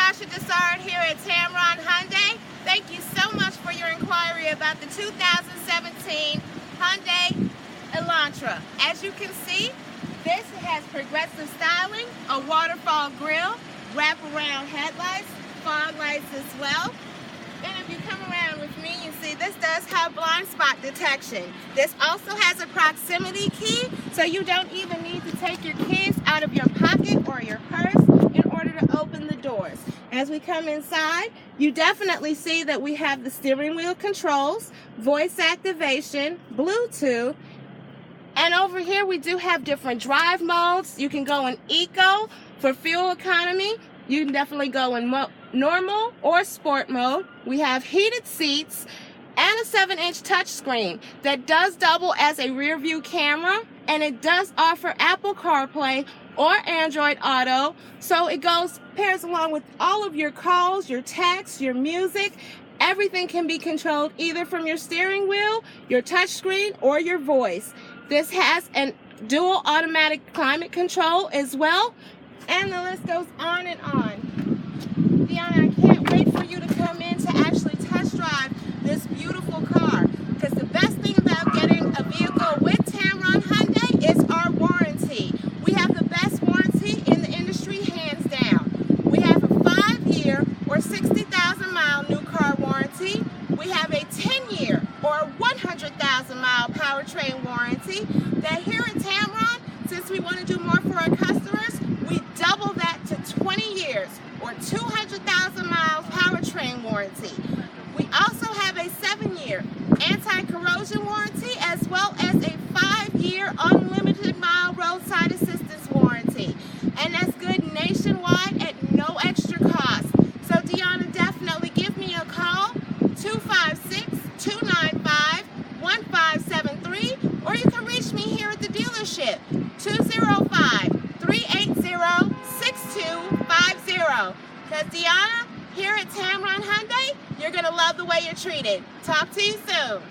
Here at Tameron Hyundai. Thank you so much for your inquiry about the 2017 Hyundai Elantra. As you can see, this has progressive styling, a waterfall grille, wraparound headlights, fog lights as well. And if you come around with me, you see this does have blind spot detection. This also has a proximity key, so you don't even need to take your keys out of your pocket or your purse in order to open the doors. As we come inside, you definitely see that we have the steering wheel controls, voice activation, Bluetooth, and over here we do have different drive modes. You can go in eco for fuel economy. You can definitely go in normal or sport mode. We have heated seats and a 7-inch touchscreen that does double as a rear view camera, and it does offer Apple CarPlay or Android Auto, so it pairs along with all of your calls, your texts, your music. Everything can be controlled either from your steering wheel, your touchscreen, or your voice. This has a dual automatic climate control as well, and the list goes on and on. Diona, I can't wait for you to come in to actually test drive this beautiful car, because the best thing about getting a vehicle with Tameron Hyundai is our warranty. We have the best warranty in the industry, hands down. We have a 5-year or 60,000-mile new car warranty. We have a 10-year or 100,000-mile powertrain warranty. That here at Tameron, since we want to do more for our customers, we double that to 20 years or 200,000 miles powertrain warranty. We also have a 7-year anti-corrosion warranty, as well as a 5-year unlimited mile roadside assistance warranty. And that's good nationwide at no extra cost. So Diona, definitely give me a call, 256-295-1573, or you can reach me here at the dealership, 205-380-6250. Because Diona, here at Tameron Hyundai, you're going to love the way you're treated. Talk to you soon.